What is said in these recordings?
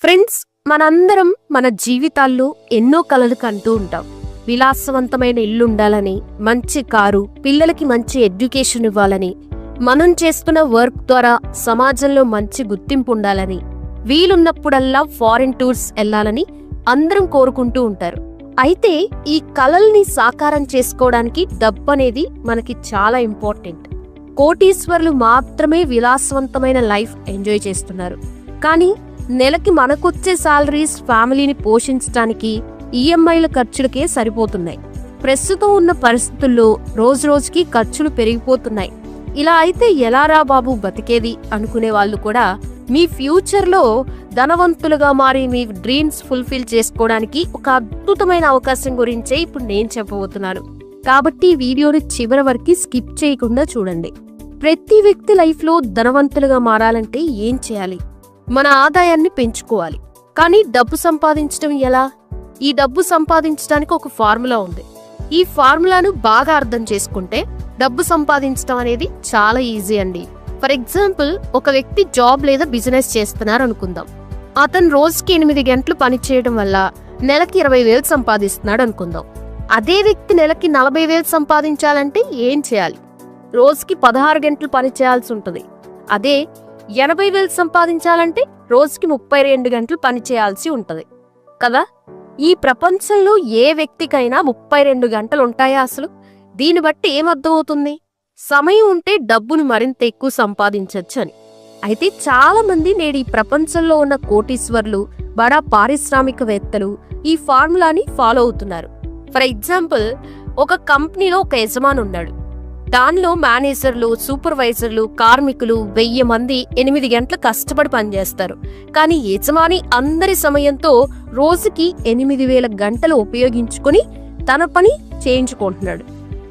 Friends, మనందరం మన జీవితాల్లో ఎన్నో కలలు కంటూ ఉంటాం. విలాసవంతమైన ఇల్లు ఉండాలని, మంచి కారు, పిల్లలకి మంచి ఎడ్యుకేషన్ ఇవ్వాలని, మనం చేస్తున్న వర్క్ ద్వారా సమాజంలో మంచి గుర్తింపు ఉండాలని, వీలున్నప్పుడల్లా ఫారిన్ టూర్స్ వెళ్లాలని అందరం కోరుకుంటూ ఉంటారు. అయితే ఈ కలల్ని సాకారం చేసుకోవడానికి డబ్బు అనేది మనకి చాలా ఇంపార్టెంట్. కోటీశ్వర్లు మాత్రమే విలాసవంతమైన లైఫ్ ఎంజాయ్ చేస్తున్నారు. కానీ నెలకి మనకొచ్చే సాలరీస్ ఫ్యామిలీని పోషించడానికి ఈఎంఐల ఖర్చులకే సరిపోతున్నాయి. ప్రస్తుతం ఉన్న పరిస్థితుల్లో రోజురోజుకి ఖర్చులు పెరిగిపోతున్నాయి. ఇలా అయితే ఎలారా బాబు బతికేది అనుకునే వాళ్ళు కూడా మీ ఫ్యూచర్లో ధనవంతులుగా మారి మీ డ్రీమ్స్ ఫుల్ఫిల్ చేసుకోవడానికి ఒక అద్భుతమైన అవకాశం గురించే ఇప్పుడు నేను చెప్పబోతున్నాను. కాబట్టి ఈ వీడియోని చివరి వరకు స్కిప్ చేయకుండా చూడండి. ప్రతి వ్యక్తి లైఫ్లో ధనవంతులుగా మారాలంటే ఏం చేయాలి? మన ఆదాయాన్ని పెంచుకోవాలి. కానీ డబ్బు సంపాదించడం ఎలా? ఈ డబ్బు సంపాదించడానికి ఒక ఫార్ములా ఉంది. ఈ ఫార్ములాను బాగా అర్థం చేసుకుంటే డబ్బు సంపాదించడం అనేది చాలా ఈజీ అండి. ఫర్ ఎగ్జాంపుల్, ఒక వ్యక్తి జాబ్ లేదా బిజినెస్ చేస్తున్నారు అనుకుందాం. అతను రోజుకి 8 గంటలు పని చేయడం వల్ల నెలకి 20,000 సంపాదిస్తున్నాడు అనుకుందాం. అదే వ్యక్తి నెలకి 40,000 సంపాదించాలంటే ఏం చేయాలి? రోజుకి 16 గంటలు పని చేయాల్సి ఉంటుంది. అదే 80,000 సంపాదించాలంటే రోజుకి 32 గంటలు పని చేయాల్సి ఉంటుంది కదా. ఈ ప్రపంచంలో ఏ వ్యక్తికైనా 32 గంటలు ఉంటాయా అసలు? దీన్ని బట్టి ఏమర్థమవుతుంది? సమయం ఉంటే డబ్బును మరింత ఎక్కువ సంపాదించవచ్చు అని. అయితే చాలా మంది నేడు ఈ ప్రపంచంలో ఉన్న కోటీశ్వర్లు, బడా పారిశ్రామికవేత్తలు ఈ ఫార్ములాని ఫాలో అవుతున్నారు. ఫర్ ఎగ్జాంపుల్, ఒక కంపెనీలో ఒక యజమాని ఉన్నాడు. దానిలో మేనేజర్లు, సూపర్వైజర్లు, కార్మికులు 1000 మంది 8 గంటలు కష్టపడి పనిచేస్తారు. కానీ యజమాని అందరి సమయంతో రోజుకి 8,000 గంటలు ఉపయోగించుకుని తన పని చేయించుకుంటున్నాడు.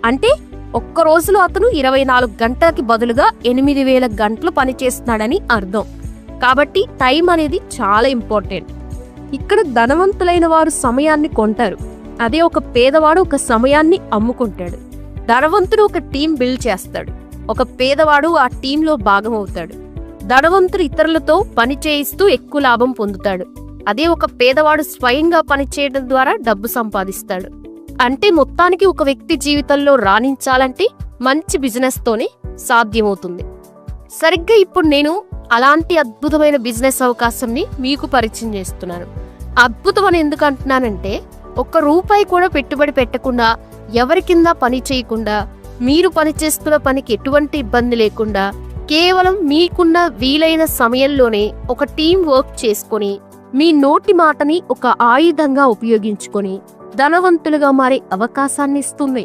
అంటే ఒక్క రోజులో అతను 24 గంటలకి బదులుగా 8,000 గంటలు పనిచేస్తున్నాడని అర్థం. కాబట్టి టైం అనేది చాలా ఇంపార్టెంట్. ఇక్కడ ధనవంతులైన వారు సమయాన్ని కొంటారు. అదే ఒక పేదవాడు ఒక సమయాన్ని అమ్ముకుంటాడు. ధనవంతుడు ఒక టీం బిల్డ్ చేస్తాడు. ఒక పేదవాడు ఆ టీంలో భాగం అవుతాడు. ధనవంతుడు ఇతరులతో పని చేయిస్తూ ఎక్కువ లాభం పొందుతాడు. అదే ఒక పేదవాడు స్వయంగా పని చేయడం ద్వారా డబ్బు సంపాదిస్తాడు. అంటే మొత్తానికి ఒక వ్యక్తి జీవితంలో రాణించాలంటే మంచి బిజినెస్ తోనే సాధ్యమవుతుంది. సరిగ్గా ఇప్పుడు నేను అలాంటి అద్భుతమైన బిజినెస్ అవకాశంని మీకు పరిచయం చేస్తున్నాను. అద్భుతం అని ఎందుకు అంటున్నానంటే, ఒక్క రూపాయి కూడా పెట్టుబడి పెట్టకుండా, ఎవరి కింద పని చేయకుండా, మీరు పనిచేస్తున్న పనికి ఎటువంటి ఇబ్బంది లేకుండా, కేవలం మీకున్న వీలైన సమయంలోనే ఒక టీం వర్క్ చేసుకొని, మీ నోటి మాటని ఒక ఆయుధంగా ఉపయోగించుకొని ధనవంతులుగా మారే అవకాశాన్ని ఇస్తుంది.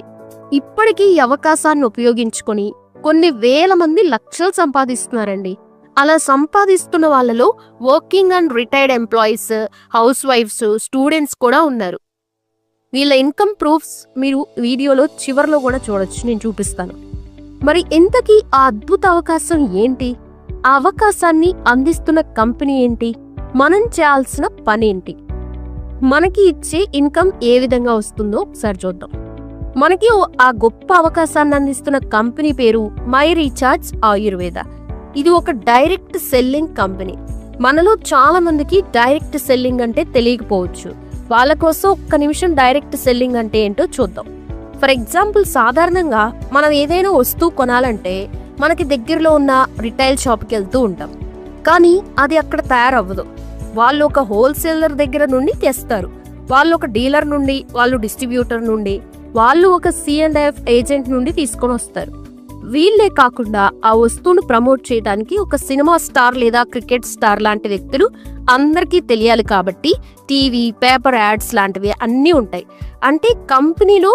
ఇప్పటికీ ఈ అవకాశాన్ని ఉపయోగించుకొని కొన్ని వేల మంది లక్షలు సంపాదిస్తున్నారండి. అలా సంపాదిస్తున్న వాళ్ళలో working and retired employees, house wives, students కూడా ఉన్నారు. వీళ్ళ ఇన్కమ్ ప్రూఫ్స్ మీరు వీడియోలో చివరిలో కూడా చూడొచ్చు, నేను చూపిస్తాను. మరి ఇంతకీ ఆ అద్భుత అవకాశం ఏంటి? ఆ అవకాశాన్ని అందిస్తున్న కంపెనీ ఏంటి? మనం చేయాల్సిన పనేంటి? మనకి ఇచ్చే ఇన్కమ్ ఏ విధంగా వస్తుందో ఒకసారి చూద్దాం. మనకి ఆ గొప్ప అవకాశాన్ని అందిస్తున్న కంపెనీ పేరు మై రీఛార్జ్ ఆయుర్వేద. ఇది ఒక డైరెక్ట్ సెల్లింగ్ కంపెనీ. మనలో చాలా మందికి డైరెక్ట్ సెల్లింగ్ అంటే తెలియకపోవచ్చు. వాళ్ళ కోసం ఒక్క నిమిషం డైరెక్ట్ సెల్లింగ్ అంటే ఏంటో చూద్దాం. ఫర్ ఎగ్జాంపుల్, సాధారణంగా మనం ఏదైనా వస్తువు కొనాలంటే మనకి దగ్గరలో ఉన్న రిటైల్ షాప్కి వెళ్తూ ఉంటాం. కానీ అది అక్కడ తయారవ్వదు. వాళ్ళు ఒక హోల్సేలర్ దగ్గర నుండి తెస్తారు. వాళ్ళు ఒక డీలర్ నుండి, వాళ్ళు డిస్ట్రిబ్యూటర్ నుండి, వాళ్ళు ఒక C&F ఏజెంట్ నుండి తీసుకొని వస్తారు. వీళ్ళే కాకుండా ఆ వస్తువును ప్రమోట్ చేయడానికి ఒక సినిమా స్టార్ లేదా క్రికెట్ స్టార్ లాంటి వ్యక్తులు అందరికీ తెలియాలి. కాబట్టి టీవీ, పేపర్ యాడ్స్ లాంటివి అన్నీ ఉంటాయి. అంటే కంపెనీలో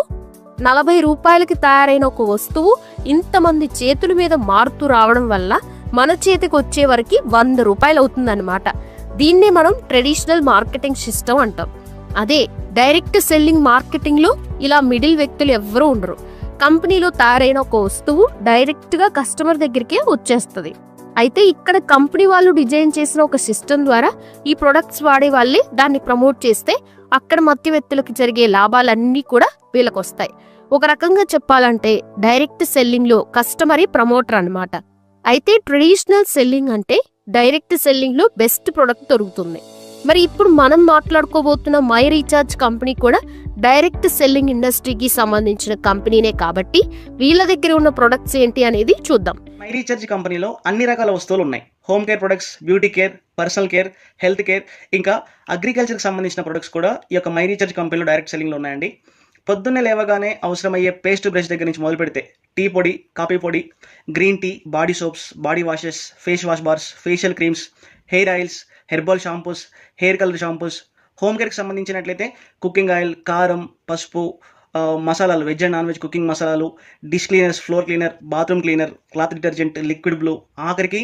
40 రూపాయలకి తయారైన ఒక వస్తువు ఇంతమంది చేతుల మీద మారుతూ రావడం వల్ల మన చేతికి వచ్చే వరకు 100 రూపాయలు అవుతుందన్నమాట. దీన్నే మనం ట్రెడిషనల్ మార్కెటింగ్ సిస్టమ్ అంటాం. అదే డైరెక్ట్ సెల్లింగ్ మార్కెటింగ్ లో ఇలా మిడిల్ వ్యక్తులు ఎవ్వరూ ఉండరు. కంపెనీలో తయారైన ఒక వస్తువు డైరెక్ట్ గా కస్టమర్ దగ్గరికే వచ్చేస్తుంది. అయితే ఇక్కడ కంపెనీ వాళ్ళు డిజైన్ చేసిన ఒక సిస్టమ్ ద్వారా ఈ ప్రొడక్ట్స్ వాడే వాళ్ళే దాన్ని ప్రమోట్ చేస్తే అక్కడ మధ్యవర్తులకు జరిగే లాభాలన్నీ కూడా వీళ్ళకి వస్తాయి. ఒక రకంగా చెప్పాలంటే డైరెక్ట్ సెల్లింగ్ లో కస్టమరే ప్రమోటర్ అన్నమాట. అయితే ట్రెడిషనల్ సెల్లింగ్ అంటే డైరెక్ట్ సెల్లింగ్ లో బెస్ట్ ప్రొడక్ట్ దొరుకుతుంది. మరి ఇప్పుడు మనం మాట్లాడుకోబోతున్న మై రీఛార్జ్ కంపెనీ కూడా డైరెక్ట్ సెల్లింగ్ ఇండస్ట్రీకి సంబంధించిన కంపెనీనే కాబట్టి వీళ్ళ దగ్గర ఉన్న ప్రొడక్ట్స్ ఏంటి అనేది చూద్దాం. మై రీఛార్జ్ కంపెనీలో అన్ని రకాల వస్తువులు ఉన్నాయి. Home care products, beauty care, personal care, health care, ఇంకా అగ్రికల్చర్కి సంబంధించిన ప్రొడక్ట్స్ కూడా ఈ యొక్క మై రీఛార్జ్ కంపెనీలో డైరెక్ట్ సెల్లింగ్లో ఉన్నాయండి. పొద్దున్నే లేవగానే అవసరమయ్యే పేస్ట్ బ్రష్ దగ్గర నుంచి మొదలు పెడితే టీ పొడి, కాఫీ పొడి, green tea, body soaps, body washes, face wash bars, facial creams, hair oils, herbal shampoos, hair colour shampoos, home కేర్కి సంబంధించినట్లయితే కుకింగ్ ఆయిల్, కారం, పసుపు, మసాలాలు, veg and non veg cooking మసాలాలు, dish cleaners, floor cleaner, bathroom cleaner, cloth detergent, liquid blue, ఆఖరికి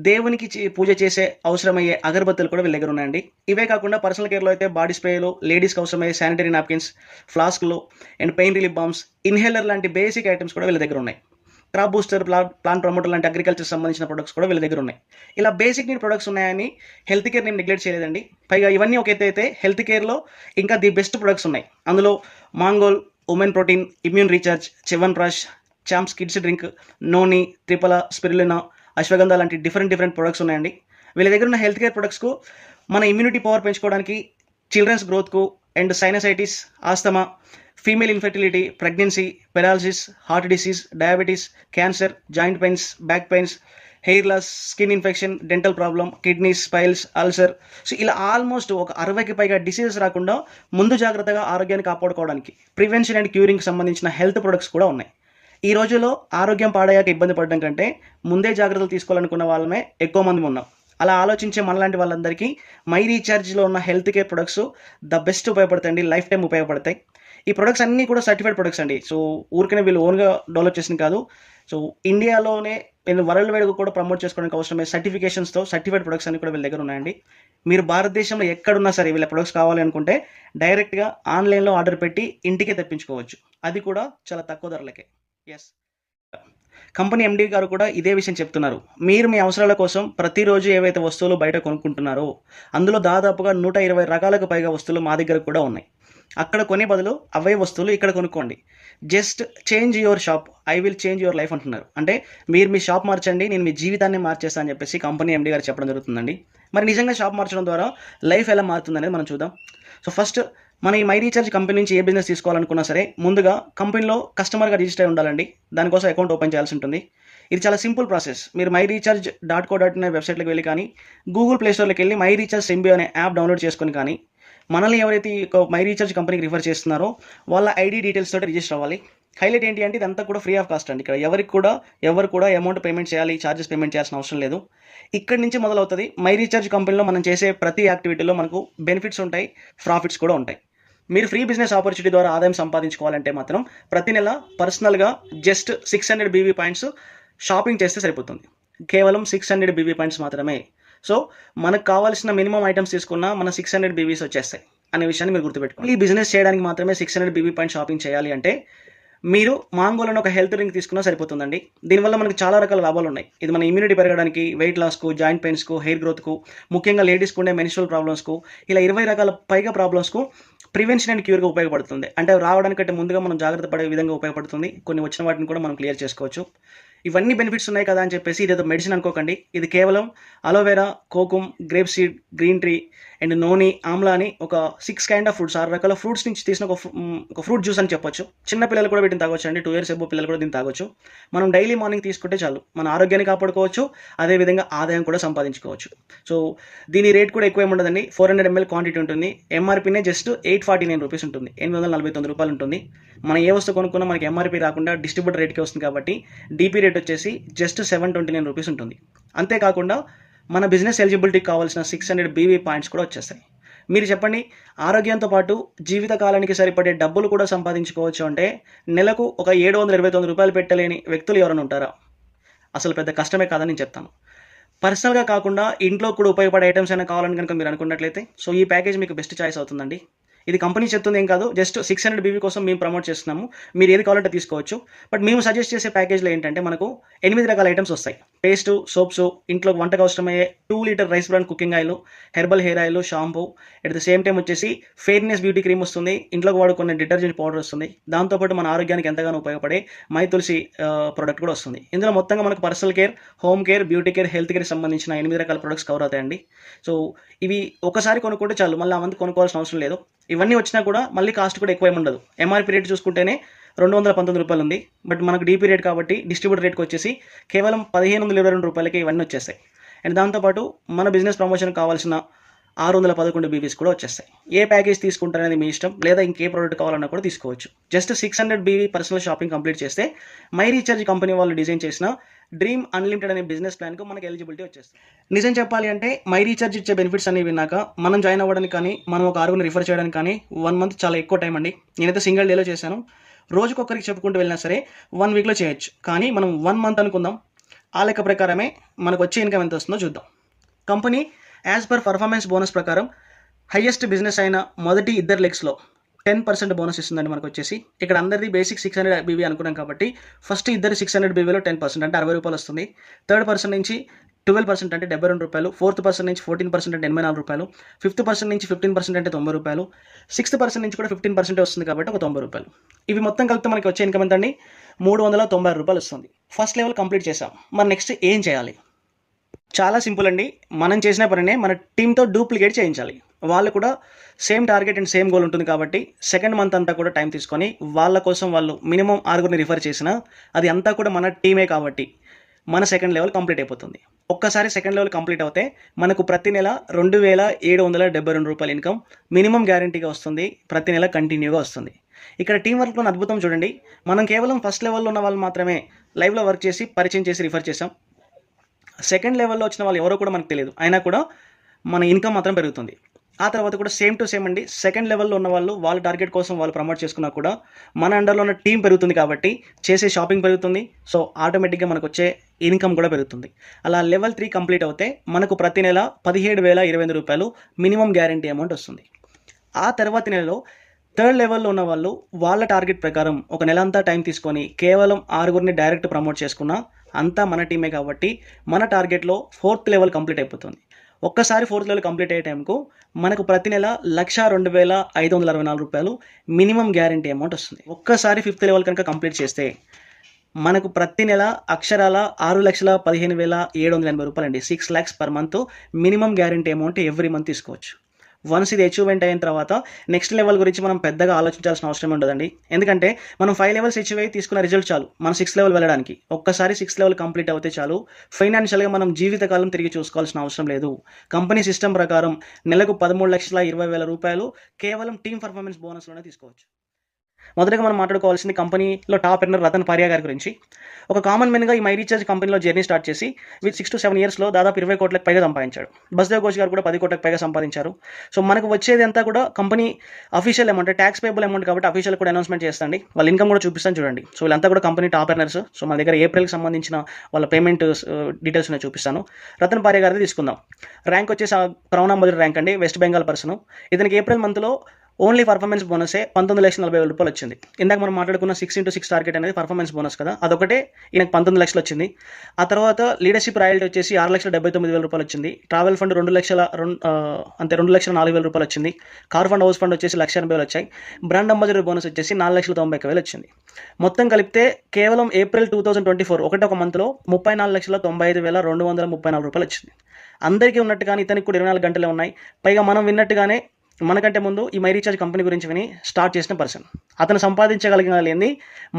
దేవునికి పూజ చేసే అవసరమయ్యే అగరబత్తులు కూడా వీళ్ళ దగ్గర ఉన్నాయండి. ఇవే కాకుండా పర్సనల్ కేర్లో అయితే బాడీ స్ప్రేలు, లేడీస్కి అవసరమయ్యే శానిటరీ నాప్కిన్స్, ఫ్లాస్క్లు and pain relief balms, inhaler లాంటి బేసిక్ ఐటమ్స్ కూడా వీళ్ళ దగ్గర ఉన్నాయి. క్రాప్ బూస్టర్, ప్లాంట్ ప్రమోటర్ లాంటి అగ్రికల్చర్ సంబంధించిన ప్రొడక్ట్స్ కూడా వీళ్ళ దగ్గర ఉన్నాయి. ఇలా బేసిక్ నీడ్ ప్రొడక్ట్స్ ఉన్నాయని హెల్త్ కేర్ నేను నెగ్లెక్ట్ చేయలేదండి. పైగా ఇవన్నీ ఒక ఎత్తు అయితే హెల్త్ కేర్లో ఇంకా ది బెస్ట్ ప్రొడక్ట్స్ ఉన్నాయి. అందులో మాంగోల్, women protein, immune recharge, Chyawanprash, champs kids drink, noni, triphala, spirulina, ashwagandha లాంటి డిఫరెంట్ ప్రొడక్ట్స్ ఉన్నాయండి. వీళ్ళ దగ్గర ఉన్న హెల్త్ కేర్ ప్రొడక్ట్స్కు మన ఇమ్యూనిటీ పవర్ పెంచుకోవడానికి, చిల్డ్రన్స్ గ్రోత్కు and sinusitis, asthma, female infertility, pregnancy, paralysis, heart disease, diabetes, cancer, joint pains, back pains, hair loss, skin infection, dental problem, kidneys, piles, ulcer, so ఇలా almost ఒక 60కి పైగా diseases రాకుండా ముందు జాగ్రత్తగా ఆరోగ్యాన్ని కాపాడుకోవడానికి ప్రివెన్షన్ అండ్ క్యూరింగ్కి సంబంధించిన హెల్త్ ప్రొడక్ట్స్ కూడా ఉన్నాయి. ఈ రోజుల్లో ఆరోగ్యం పాడయ్యాక ఇబ్బంది పడడం కంటే ముందే జాగ్రత్తలు తీసుకోవాలనుకున్న వాళ్ళమే ఎక్కువ మంది ఉన్నాం. అలా ఆలోచించే మనలాంటి వాళ్ళందరికీ మై రీఛార్జ్లో ఉన్న health care products the best ఉపయోగపడతాయండి, లైఫ్ టైం ఉపయోగపడతాయి. ఈ ప్రొడక్ట్స్ అన్నీ కూడా సర్టిఫైడ్ ప్రొడక్ట్స్ అండి. సో ఊరికనే వీళ్ళు ఓన్గా డెవలప్ చేసింది కాదు. సో ఇండియాలోనే వరల్డ్ వైడ్గా కూడా ప్రమోట్ చేసుకోవడానికి అవసరమైన సర్టిఫికేషన్స్తో సర్టిఫైడ్ ప్రొడక్ట్స్ అన్ని కూడా వీళ్ళ దగ్గర ఉన్నాయండి. మీరు భారతదేశంలో ఎక్కడున్నా సరే వీళ్ళ ప్రొడక్ట్స్ కావాలి అనుకుంటే డైరెక్ట్గా ఆన్లైన్లో ఆర్డర్ పెట్టి ఇంటికే తెప్పించుకోవచ్చు, అది కూడా చాలా తక్కువ ధరలకే. ఎస్, కంపెనీ ఎండీ గారు కూడా ఇదే విషయం చెప్తున్నారు. మీరు మీ అవసరాల కోసం ప్రతిరోజు ఏవైతే వస్తువులు బయట కొనుక్కుంటున్నారో అందులో దాదాపుగా 120 రకాలకు పైగా వస్తువులు మా దగ్గర కూడా ఉన్నాయి. అక్కడ కొనే బదులు అవే వస్తువులు ఇక్కడ కొనుక్కోండి. Just change your shop, I will change your life అంటున్నారు. అంటే మీరు మీ షాప్ మార్చండి, నేను మీ జీవితాన్ని మార్చేస్తాను అని చెప్పేసి కంపెనీ ఎండీ గారు చెప్పడం జరుగుతుందండి. మరి నిజంగా షాప్ మార్చడం ద్వారా లైఫ్ ఎలా మారుతుంది అనేది మనం చూద్దాం. సో ఫస్ట్ మన ఈ మై రీఛార్జ్ కంపెనీ నుంచి ఏ బిజినెస్ తీసుకోవాలనుకున్నా సరే ముందుగా కంపెనీలో కస్టమర్గా రిజిస్టర్ అయి ఉండాలండి. దానికోసం అకౌంట్ ఓపెన్ చేయాల్సి ఉంటుంది. ఇది చాలా సింపుల్ ప్రాసెస్. మీరు myrecharge.co.in అనే వెబ్సైట్లోకి వెళ్ళి కానీ గూగుల్ ప్లే స్టోర్లోకి వెళ్ళి మై రీఛార్జ్ సింబియో అనే యాప్ డౌన్లోడ్ చేసుకొని కానీ మనల్ని ఎవరైతే ఈ మై రీఛార్జ్ కంపెనీకి రిఫర్ చేస్తున్నారో వాళ్ళ ఐడి డీటెయిల్స్ తోటి రిజిస్టర్ అవ్వాలి. హైలైట్ ఏంటి అంటే ఇదంతా కూడా ఫ్రీ ఆఫ్ కాస్ట్ అండి. ఇక్కడ ఎవరు కూడా అమౌంట్ పేమెంట్ చేయాలి, ఛార్జెస్ పేమెంట్ చేయాల్సిన అవసరం లేదు. ఇక్కడి నుంచి మొదలవుతుంది. మై రీఛార్జ్ కంపెనీలో మనం చేసే ప్రతి యాక్టివిటీలో మనకు బెనిఫిట్స్ ఉంటాయి, ప్రాఫిట్స్ కూడా ఉంటాయి. మీరు ఫ్రీ బిజినెస్ ఆపర్చునిటీ ద్వారా ఆదాయం సంపాదించుకోవాలంటే మాత్రం ప్రతి నెల పర్సనల్గా జస్ట్ 600 BB పాయింట్స్ షాపింగ్ చేస్తే సరిపోతుంది. కేవలం 600 BB పాయింట్స్ మాత్రమే. సో మనకు కావాల్సిన మినిమం ఐటమ్స్ తీసుకున్నా మన 600 BBs వచ్చేస్తాయి అనే విషయాన్ని మీరు గుర్తుపెట్టుకోండి. ఈ బిజినెస్ చేయడానికి మాత్రమే 600 BB పాయింట్ షాపింగ్ చేయాలి అంటే మీరు మాంగోలను ఒక హెల్త్ డ్రింక్ తీసుకున్నా సరిపోతుందండి. దీనివల్ల మనకు చాలా రకాల లాభాలు ఉన్నాయి. ఇది మన ఇమ్యూనిటీ పెరగడానికి, వెయిట్ లాస్కు, జాయింట్ పెయిన్స్కు, హెయిర్ గ్రోత్కు, ముఖ్యంగా లేడీస్కు ఉండే మెన్స్ట్రువల్ ప్రాబ్లమ్స్కు, ఇలా 20 రకాల పైగా ప్రాబ్లమ్స్కు ప్రివెన్షన్ అండ్ క్యూర్గా ఉపయోగపడుతుంది. అంటే రావడానికంటే ముందుగా మనం జాగ్రత్త పడే విధంగా ఉపయోగపడుతుంది. కొన్ని వచ్చిన వాటిని కూడా మనం క్లియర్ చేసుకోవచ్చు. ఇవన్నీ బెనిఫిట్స్ ఉన్నాయి కదా అని చెప్పేసి ఇదేదో మెడిసిన్ అనుకోకండి. ఇది కేవలం aloe vera, kokum, grape seed, green tea and noni, amla అని ఒక 6 కైండ్ ఆఫ్ ఫ్రూట్స్, 6 రకాల ఫ్రూట్స్ నుంచి తీసిన ఒక ఫ్రూట్ జ్యూస్ అని చెప్పొచ్చు. చిన్న పిల్లలు కూడా వీటిని తాగొచ్చు అండి. 2 years అబో పిల్లలు కూడా దీన్ని తాగొచ్చు. మనం డైలీ మార్నింగ్ తీసుకుంటే చాలు, మన ఆరోగ్యాన్ని కాపాడుకోవచ్చు, అదేవిధంగా ఆదాయం కూడా సంపాదించుకోవచ్చు. సో దీని రేట్ కూడా ఎక్కువ ఏముండదండి. 400 ml క్వాంటిటీ ఉంటుంది. ఎంఆర్పీనే జస్ట్ 849 రూపీస్ ఉంటుంది, 849 రూపాయలు ఉంటుంది. మనం ఏ వస్తువు కొనుక్కున్నా మనకి ఎంఆర్పీ రాకుండా డిస్ట్రిబ్యూటర్ రేట్కే వస్తుంది కాబట్టి డీపీ రేట్ వచ్చేసి జస్ట్ 729 రూపీస్ ఉంటుంది. అంతేకాకుండా మన బిజినెస్ ఎలిజిబిలిటీకి కావాల్సిన 600 BB పాయింట్స్ కూడా వచ్చేస్తాయి. మీరు చెప్పండి, ఆరోగ్యంతో పాటు జీవితకాలానికి సరిపడే డబ్బులు కూడా సంపాదించుకోవచ్చు అంటే నెలకు ఒక 729 రూపాయలు పెట్టలేని వ్యక్తులు ఎవరైనా ఉంటారా? అసలు పెద్ద కష్టమే కాదని నేను చెప్తాను. పర్సనల్గా కాకుండా ఇంట్లో కూడా ఉపయోగపడే ఐటమ్స్ అయినా కావాలని కనుక మీరు అనుకున్నట్లయితే సో ఈ ప్యాకేజ్ మీకు బెస్ట్ చాయిస్ అవుతుందండి. ఇది కంపెనీ చెప్తుంది ఏం కాదు, జస్ట్ 600 బీవీ కోసం మేము ప్రమోట్ చేస్తున్నాము. మీరు ఏది కావాలంటే తీసుకోవచ్చు. బట్ మేము సజెస్ట్ చేసే ప్యాకేజ్లో ఏంటంటే మనకు 8 రకాల ఐటమ్స్ వస్తాయి. పేస్ట్, సోప్స్, ఇంట్లో వంటకు అవసరమయ్యే 2 litre rice brand cooking oil, herbal hair oil, shampoo, at the same time వచ్చేసి ఫెయిర్నెస్ బ్యూటీ క్రీమ్ వస్తుంది, ఇంట్లోకి వాడుకునే డిటర్జెంట్ పౌడర్ వస్తుంది, దాంతోపాటు మన ఆరోగ్యానికి ఎంతగానో ఉపయోగపడే మై తులసి ప్రోడక్ట్ కూడా వస్తుంది. ఇందులో మొత్తంగా మనకు personal care, home care, beauty care, health కేర్కి సంబంధించిన 8 రకాల ప్రొడక్ట్స్ కవర్ అవుతాయండి. సో ఇవి ఒకసారి కొనుక్కుంటే చాలు, మళ్ళీ అవంతా కొనుక్కోవాల్సిన అవసరం లేదు. ఇవన్నీ వచ్చినా కూడా మళ్ళీ కాస్ట్ కూడా ఎక్కువ ఏమి ఉండదు. ఎంఆర్పీ రేట్ చూసుకుంటేనే 219 రూపాయలు ఉంది. బట్ మనకు డీపీ రేట్ కాబట్టి డిస్ట్రిబ్యూటర్ రేట్కి వచ్చేసి కేవలం 1522 రూపాయలకి ఇవన్నీ వచ్చేస్తాయి. అండ్ దాంతోపాటు మన బిజినెస్ ప్రమోషన్ కావాల్సిన 611 బీవీస్ కూడా వచ్చేస్తాయి. ఏ ప్యాకేజ్ తీసుకుంటారనేది మీ ఇష్టం, లేదా ఇంకే ప్రోడక్ట్ కావాలన్నా కూడా తీసుకోవచ్చు. Just 600 BV personal shopping complete చేస్తే మై రీఛార్జ్ కంపెనీ వాళ్ళు డిజైన్ చేసిన డ్రీమ్ అన్లిమిటెడ్ అనే బిజినెస్ ప్లాన్కు మనకు ఎలిజిబిలిటీ వచ్చేస్తుంది. నిజం చెప్పాలి అంటే మై రీఛార్జ్ ఇచ్చే బెనిఫిట్స్ అనేవి విన్నాక మనం జాయిన్ అవ్వడానికి కానీ, మనం ఒక ఆరుగురిని రిఫర్ చేయడానికి కానీ 1 మంత్ చాలా ఎక్కువ టైం అండి. నేనైతే సింగిల్ డేలో చేశాను. రోజుకొకరికి చెప్పుకుంటూ వెళ్ళినా సరే 1 వీక్లో చేయొచ్చు. కానీ మనం 1 మంత్ అనుకుందాం. ఆ లెక్క ప్రకారమే మనకు వచ్చే ఇన్కమ్ ఎంత వస్తుందో చూద్దాం. Company as per performance bonus ప్రకారం హైయెస్ట్ బిజినెస్ అయిన మొదటి 2 లెగ్స్లో 10% బోనస్ ఇస్తుందండి మనకు వచ్చేసి. ఇక్కడ అందరిది బేసిక్ 600 బీవీ అనుకున్నాం కాబట్టి ఫస్ట్ ఇద్దరు 600 బీవీలో 10% అంటే 60 రూపాయలు వస్తుంది. థర్డ్ పర్సన్ నుంచి 12% అంటే 72 రూపాయలు, ఫోర్త్ పర్సన్ నుంచి 14% అంటే 84 రూపాయలు, ఫిఫ్త్ పర్సన్ నుంచి 15% అంటే 90 రూపాయలు, సిక్స్త్ పర్సన్ నుంచి కూడా 15% వస్తుంది కాబట్టి ఒక 90 రూపాయలు. ఇవి మొత్తం కలిపితే మనకి వచ్చే ఇన్కమ్ ఎంత అండి? 396 రూపాయలు వస్తుంది. ఫస్ట్ లెవెల్ కంప్లీట్ చేసాం. మరి నెక్స్ట్ ఏం చేయాలి? చాలా సింపుల్ అండి. మనం చేసిన పనినే మన టీంతో డూప్లికేట్ చేయించాలి. వాళ్ళు కూడా same target and same goal ఉంటుంది కాబట్టి సెకండ్ మంత్ అంతా కూడా టైం తీసుకొని వాళ్ళ కోసం వాళ్ళు మినిమం 6 రిఫర్ చేసినా అది అంతా కూడా మన టీమే కాబట్టి మన సెకండ్ లెవెల్ కంప్లీట్ అయిపోతుంది. ఒక్కసారి సెకండ్ లెవెల్ కంప్లీట్ అవుతే మనకు ప్రతి నెల 2772 రూపాయలు ఇన్కమ్ మినిమం గ్యారంటీగా వస్తుంది. ప్రతి నెల కంటిన్యూగా వస్తుంది. ఇక్కడ టీం వర్క్లో అద్భుతం చూడండి. మనం కేవలం ఫస్ట్ లెవెల్లో ఉన్న వాళ్ళు మాత్రమే లైవ్లో వర్క్ చేసి పరిచయం చేసి రిఫర్ చేసాం. సెకండ్ లెవెల్లో వచ్చిన వాళ్ళు ఎవరో కూడా మనకు తెలియదు, అయినా కూడా మన ఇన్కమ్ మాత్రం పెరుగుతుంది. ఆ తర్వాత కూడా సేమ్ టు సేమ్ అండి. సెకండ్ లెవెల్లో ఉన్న వాళ్ళు వాళ్ళ టార్గెట్ కోసం వాళ్ళు ప్రమోట్ చేసుకున్నా కూడా మన అండర్లో ఉన్న టీం పెరుగుతుంది కాబట్టి చేసే షాపింగ్ పెరుగుతుంది. సో ఆటోమేటిక్గా మనకు వచ్చే ఇన్కమ్ కూడా పెరుగుతుంది. అలా లెవెల్ 3 కంప్లీట్ అవుతే మనకు ప్రతి నెల 17,025 రూపాయలు మినిమం గ్యారంటీ అమౌంట్ వస్తుంది. ఆ తర్వాతి నెలలో థర్డ్ లెవెల్లో ఉన్న వాళ్ళు వాళ్ళ టార్గెట్ ప్రకారం ఒక నెల అంతా టైం తీసుకొని కేవలం 6 డైరెక్ట్ ప్రమోట్ చేసుకున్నా అంతా మన టీమే కాబట్టి మన టార్గెట్లో 4th లెవెల్ కంప్లీట్ అయిపోతుంది. ఒక్కసారి 4th లెవెల్ కంప్లీట్ అయ్యే టైంకు మనకు ప్రతి నెల 1,02,564 రూపాయలు మినిమం గ్యారంటీ అమౌంట్ వస్తుంది. ఒక్కసారి 5th లెవెల్ కనుక కంప్లీట్ చేస్తే మనకు ప్రతి నెల అక్షరాల 6,15,780 రూపాయలు అండి. 6 lakhs per month minimum guarantee amount every month తీసుకోవచ్చు. వన్స్ ఇది అచీవ్మెంట్ అయిన తర్వాత నెక్స్ట్ లెవెల్ గురించి మనం పెద్దగా ఆలోచించాల్సిన అవసరం ఉండదండి. ఎందుకంటే మనం 5 లెవెల్స్ అచీవ్ అయ్యి తీసుకున్న రిజల్ట్ చాలు మన 6th లెవెల్ వెళ్ళడానికి. ఒక్కసారి 6th లెవెల్ కంప్లీట్ అవుతే చాలు. ఫైనాన్షియల్గా మనం జీవితకాలం తిరిగి చూసుకోవాల్సిన అవసరం లేదు. కంపెనీ సిస్టమ్ ప్రకారం నెలకు 13,20,000 రూపాయలు కేవలం టీమ్ పర్ఫార్మెన్స్ బోనస్లోనే తీసుకోవచ్చు. మొదటగా మనం మాట్లాడుకోవాల్సింది కంపెనీలో టాప్ ఎర్నర్ రతన్ పారియా గారి గురించి. ఒక కామన్ మెన్గా ఈ మై రీఛార్జ్ కంపెనీలో జర్నీ స్టార్ట్ చేసి విత్ 6 to 7 ఇయర్స్లో దాదాపు 20 కోట్లకు పైగా సంపాదించాడు. బస్దేవ్ ఘోష్ గారు కూడా 10 కోట్లకు పైగా సంపాదించారు. సో మనకు వచ్చేది అంతా కూడా company official amount, tax payable amount కాబట్టి అఫీషియల్ కూడా అనౌన్స్మెంట్ చేస్తాండి. వాళ్ళ ఇన్కమ్ కూడా చూపిస్తాను చూడండి. సో వీళ్ళంతా కూడా కంపెనీ టాప్ ఎర్నర్స్. సో మన దగ్గర ఏప్రిల్కి సంబంధించిన వాళ్ళ పేమెంట్ డీటెయిల్స్ నేను చూపిస్తాను. రతన్ పారియా గారిది తీసుకుందాం. ర్యాంక్ వచ్చేసి ప్రవణ మొదటి ర్యాంక్ అండి, వెస్ట్ బెంగాల్ పర్సన్. ఇతనికి ఏప్రిల్ మంత్లో ఓన్లీ పర్ఫార్మెన్స్ బోనసే 19,40,000 రూపాయలు వచ్చింది. ఇందాక మనం మాట్లాడుకున్న 6x6 టార్గెట్ అనేది పర్ఫార్మెన్స్ బోనస్ కదా, అదొకటే ఈయనకు 19 లక్షలు వచ్చింది. ఆ తర్వాత లీడర్షిప్ రాయల్టీ వచ్చేసి 6,79,000 రూపాయలు వచ్చింది. ట్రావెల్ ఫండ్ 2,04,000 రూపాయలు వచ్చింది. కార్ ఫండ్, హౌస్ ఫండ్ వచ్చేసి 1,80,000 వచ్చాయి. బ్రాండ్ అంబాసిడర్ బోనస్ వచ్చేసి 4,91,000 వచ్చింది. మొత్తం కలిపితే కేవలం ఏప్రిల్ 2024 ఒక మంత్లో 34,95,234 రూపాయలు వచ్చింది. అందరికీ ఉన్నట్టుగానే ఇతనికి కూడా 24 గంటలే ఉన్నాయి. పైగా మనం విన్నట్టుగానే మనకంటే ముందు ఈ మై రీఛార్జ్ కంపెనీ గురించి విని స్టార్ట్ చేసిన పర్సన్. అతను సంపాదించగలిగిన లేని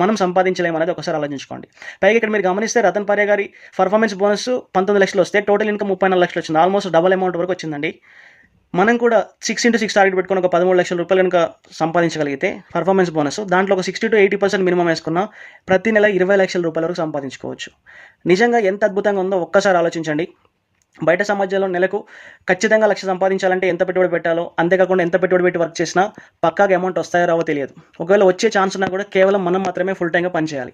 మనం సంపాదించలేమనేది ఒకసారి ఆలోచించుకోండి. పైగా ఇక్కడ మీరు గమనిస్తే రతన్ పారియా గారి పర్ఫార్మెన్స్ బోనస్ 19 లక్షలు వస్తే టోటల్ ఇన్కమ్ 34 లక్షలు వచ్చింది. ఆల్మోస్ట్ డబల్ అమౌంట్ వరకు వచ్చిందండి. మనం కూడా 6x6 టార్గెట్ పెట్టుకుని ఒక 13 లక్షల రూపాయలు కనుక సంపాదించగలిగితే పర్ఫార్మెన్స్ బోనస్ దాంట్లో ఒక 60 to 80% మినిమం వేసుకున్న ప్రతి నెల 20 లక్షల రూపాయల వరకు సంపాదించుకోవచ్చు. నిజంగా ఎంత అద్భుతంగా ఉందో ఒక్కసారి ఆలోచించండి. బయట సమాజంలో నెలకు ఖచ్చితంగా 1,00,000 సంపాదించాలంటే ఎంత పెట్టుబడి పెట్టాలో, అంతేకాకుండా ఎంత పెట్టుబడి పెట్టి వర్క్ చేసినా పక్కాగా అమౌంట్ వస్తాయో రావో తెలియదు. ఒకవేళ వచ్చే ఛాన్స్ ఉన్నా కూడా కేవలం మనం మాత్రమే ఫుల్ టైంగా పనిచేయాలి.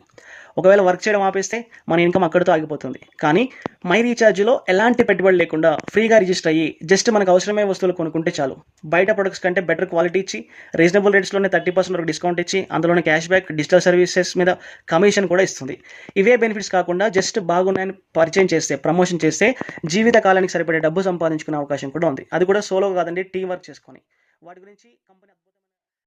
ఒకవేళ వర్క్ చేయడం ఆపేస్తే మన ఇన్కమ్ అక్కడితో ఆగిపోతుంది. కానీ మై రీఛార్జ్లో ఎలాంటి పెట్టుబడి లేకుండా ఫ్రీగా రిజిస్టర్ అయ్యి జస్ట్ మనకు అవసరమైన వస్తువులు కొనుక్కుంటే చాలు. బయట ప్రొడక్ట్స్ కంటే బెటర్ క్వాలిటీ ఇచ్చి రీజనబుల్ రేట్స్లోనే 30% వరకు డిస్కౌంట్ ఇచ్చి అందులోనే క్యాష్ బ్యాక్, డిజిటల్ సర్వీసెస్ మీద కమిషన్ కూడా ఇస్తుంది. ఇవే బెనిఫిట్స్ కాకుండా జస్ట్ బాగున్నాయని పరిచయం చేస్తే, ప్రమోషన్ చేస్తే జీవిత కాలానికి సరిపడే డబ్బు సంపాదించుకునే అవకాశం కూడా ఉంది. అది కూడా సోలో కాదండి, టీం వర్క్ చేసుకొని. వాటి గురించి కంపెనీ